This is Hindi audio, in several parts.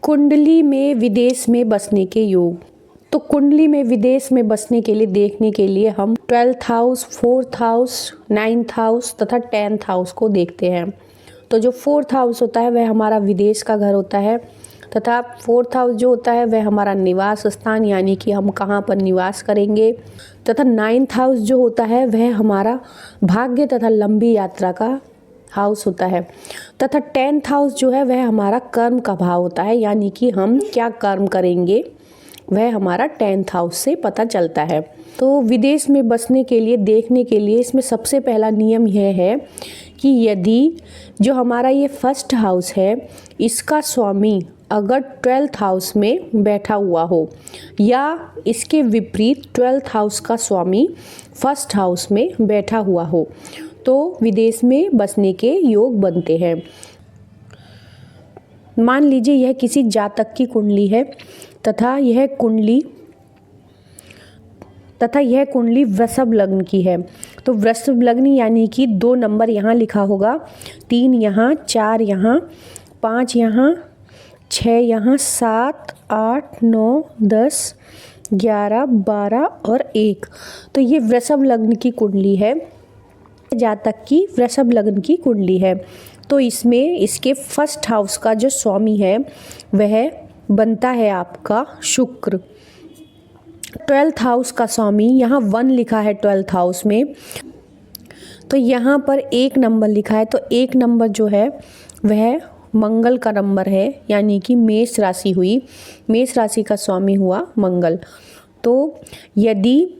कुंडली में विदेश में बसने के योग। तो कुंडली में विदेश में बसने के लिए देखने के लिए हम 12th house, 4th house, 9th house तथा 10th हाउस को देखते हैं। तो जो 4th हाउस होता है वह हमारा विदेश का घर होता है तथा 4th हाउस जो होता है वह हमारा निवास स्थान यानी कि हम कहाँ पर निवास करेंगे, तथा 9th हाउस जो होता है वह हमारा भाग्य तथा लंबी यात्रा का हाउस होता है, तथा 10th हाउस जो है वह हमारा कर्म का भाव होता है यानी कि हम क्या कर्म करेंगे वह हमारा 10th हाउस से पता चलता है। तो विदेश में बसने के लिए देखने के लिए इसमें सबसे पहला नियम यह है कि यदि जो हमारा ये 1st हाउस है इसका स्वामी अगर 12th हाउस में बैठा हुआ हो या इसके विपरीत 12th हाउस का स्वामी 1st हाउस में बैठा हुआ हो तो विदेश में बसने के योग बनते हैं। मान लीजिए यह किसी जातक की कुंडली है तथा यह कुंडली वृषभ लग्न की है। तो वृषभ लग्न यानी कि 2 नंबर यहाँ लिखा होगा, 3 यहाँ, 4 यहाँ, 5 यहाँ, 6 यहाँ, 7, 8, 9, 10, 11, 12 और 1। तो ये वृषभ लग्न की कुंडली है, जातक की वृषभ लग्न की कुंडली है। तो इसमें इसके 1st हाउस का जो स्वामी है वह बनता है आपका शुक्र। 12th हाउस का स्वामी यहाँ 1 लिखा है 12th हाउस में, तो यहाँ पर 1 नंबर लिखा है, तो 1 नंबर जो है वह मंगल का नंबर है यानी कि मेष राशि हुई, मेष राशि का स्वामी हुआ मंगल। तो यदि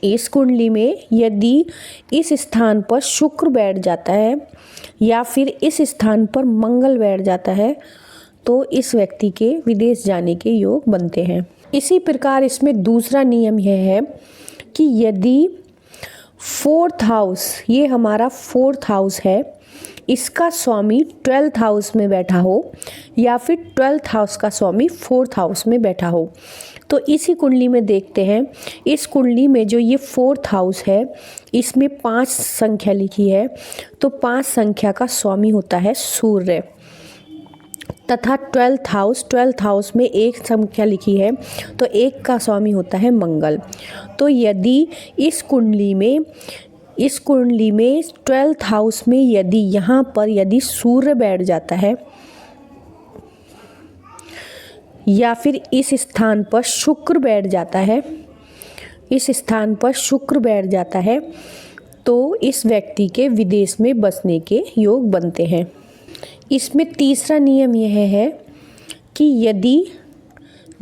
इस कुंडली में यदि इस स्थान पर शुक्र बैठ जाता है या फिर इस स्थान पर मंगल बैठ जाता है तो इस व्यक्ति के विदेश जाने के योग बनते हैं। इसी प्रकार इसमें दूसरा नियम यह है कि यदि 4th हाउस, ये हमारा 4th हाउस है, इसका स्वामी 12th हाउस में बैठा हो या फिर 12th हाउस का स्वामी 4th हाउस में बैठा हो तो इसी कुंडली में देखते हैं। इस कुंडली में जो ये 4th हाउस है इसमें 5 संख्या लिखी है, तो 5 संख्या का स्वामी होता है सूर्य, तथा 12th हाउस में 1 संख्या लिखी है तो 1 का स्वामी होता है मंगल। तो यदि इस कुंडली में 12th हाउस में यदि यहाँ पर यदि सूर्य बैठ जाता है या फिर इस स्थान पर शुक्र बैठ जाता है, तो इस व्यक्ति के विदेश में बसने के योग बनते हैं। इसमें तीसरा नियम यह है कि यदि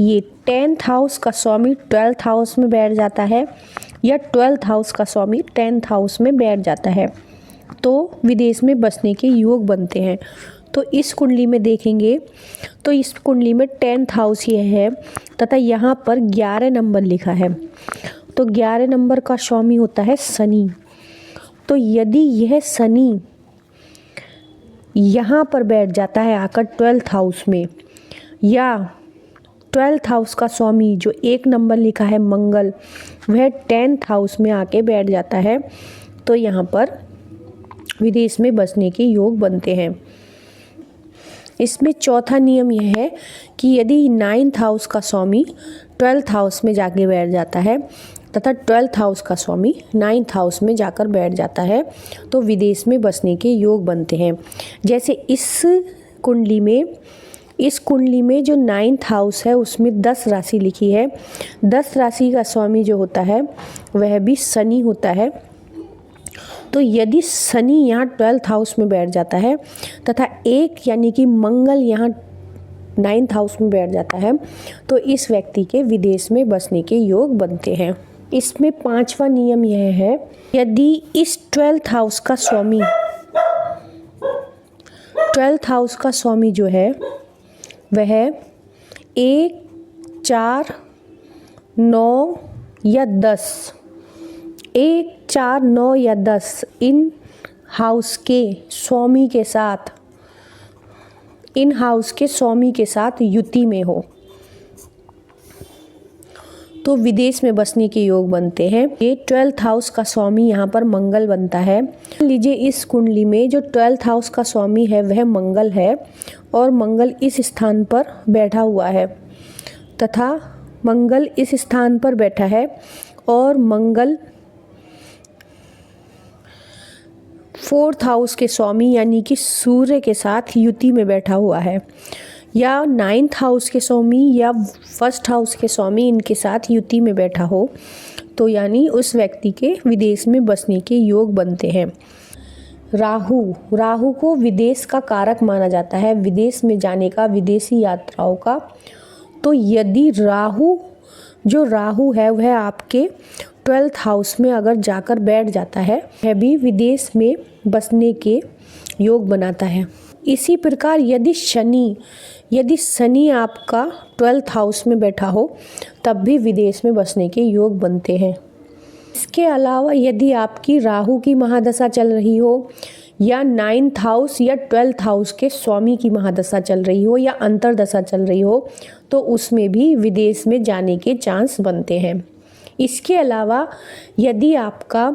ये 10th हाउस का स्वामी 12th हाउस में बैठ जाता है या 12th हाउस का स्वामी 10th हाउस में बैठ जाता है तो विदेश में बसने के योग बनते हैं। तो इस कुंडली में देखेंगे तो इस कुंडली में 10th हाउस ये है तथा यहाँ पर 11 नंबर लिखा है, तो 11 नंबर का स्वामी होता है शनि। तो यदि यह शनि यहाँ पर बैठ जाता है आकर 12th हाउस में या 12th हाउस का स्वामी जो 1 नंबर लिखा है मंगल वह 10th हाउस में आके बैठ जाता है तो यहाँ पर विदेश में बसने के योग बनते हैं। इसमें चौथा नियम यह है कि यदि 9th हाउस का स्वामी 12th हाउस में जाके बैठ जाता है तथा 12th हाउस का स्वामी 9th हाउस में जाकर बैठ जाता है तो विदेश में बसने के योग बनते हैं। जैसे इस कुंडली में जो 9th हाउस है उसमें 10 राशि लिखी है, 10 राशि का स्वामी जो होता है वह भी शनि होता है। तो यदि शनि यहाँ 12th हाउस में बैठ जाता है तथा 1 यानी कि मंगल यहाँ 9th हाउस में बैठ जाता है तो इस व्यक्ति के विदेश में बसने के योग बनते हैं। इसमें 5वां नियम यह है यदि इस 12th हाउस का स्वामी जो है वह 1, 4, 9 या 10 इन हाउस के स्वामी के साथ युति में हो तो विदेश में बसने के योग बनते हैं। ये 12th हाउस का स्वामी यहाँ पर मंगल बनता है। लीजिए इस कुंडली में जो 12th हाउस का स्वामी है वह मंगल है और मंगल इस स्थान पर बैठा हुआ है, तथा मंगल इस स्थान पर बैठा है और मंगल 4th हाउस के स्वामी यानी कि सूर्य के साथ युति में बैठा हुआ है, या 9th हाउस के स्वामी या 1st हाउस के स्वामी इनके साथ युति में बैठा हो, तो यानी उस व्यक्ति के विदेश में बसने के योग बनते हैं। राहु को विदेश का कारक माना जाता है, विदेश में जाने का, विदेशी यात्राओं का। तो यदि राहु है वह आपके 12th हाउस में अगर जाकर बैठ जाता है, वह भी विदेश में बसने के योग बनाता है। इसी प्रकार यदि शनि आपका 12th हाउस में बैठा हो, तब भी विदेश में बसने के योग बनते हैं। इसके अलावा यदि आपकी राहु की महादशा चल रही हो, या 9th हाउस या 12th हाउस के स्वामी की महादशा चल रही हो, या अंतरदशा चल रही हो, तो उसमें भी विदेश में जाने के चांस बनते हैं। इसके अलावा यदि आपका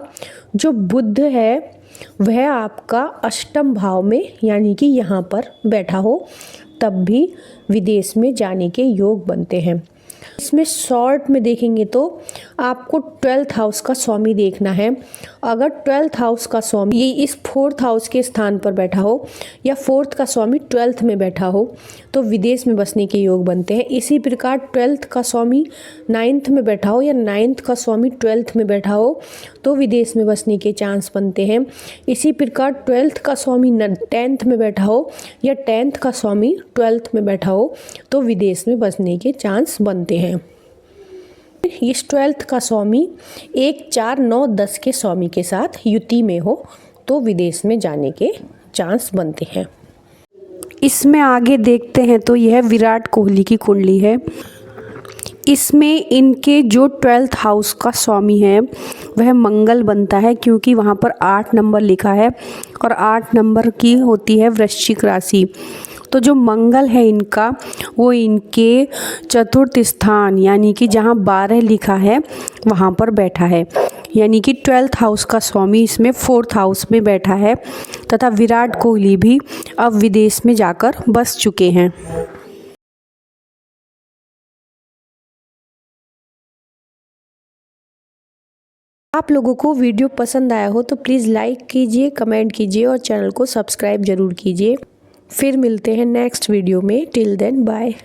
जो बुध है वह आपका 8म भाव में यानी कि यहाँ पर बैठा हो, तब भी विदेश में जाने के योग बनते हैं। इसमें शॉर्ट में देखेंगे तो आपको 12th हाउस का स्वामी देखना है। अगर 12th हाउस का स्वामी ये इस 4th हाउस के स्थान पर बैठा हो, या 4th का स्वामी 12th में बैठा हो, तो विदेश में बसने के योग बनते हैं। इसी प्रकार 12th का स्वामी 9th में बैठा हो, या 9th का स्वामी 12th में बैठा हो, तो विदेश में बसने के चांस बनते हैं। इसी प्रकार 12th का स्वामी 10th में बैठा हो, या 10th का स्वामी 12th में बैठा हो, तो विदेश में बसने के चांस बनते हैं। इस 12th का स्वामी 1, 4, 9, 10 के स्वामी के साथ युति में हो, तो विदेश में जाने के चांस बनते हैं। इसमें आगे देखते हैं तो यह विराट कोहली की कुंडली है। इसमें इनके जो 12th हाउस का स्वामी है वह मंगल बनता है, क्योंकि वहाँ पर 8 नंबर लिखा है और 8 नंबर की होती है वृश्चिक राशि। तो जो मंगल है इनका, वो इनके 4th स्थान यानी कि जहाँ 12 लिखा है वहाँ पर बैठा है, यानी कि 12th हाउस का स्वामी इसमें 4th हाउस में बैठा है, तथा विराट कोहली भी अब विदेश में जाकर बस चुके हैं। आप लोगों को वीडियो पसंद आया हो तो प्लीज़ लाइक कीजिए, कमेंट कीजिए और चैनल को सब्सक्राइब ज़रूर कीजिए। फिर मिलते हैं नेक्स्ट वीडियो में। Till then bye.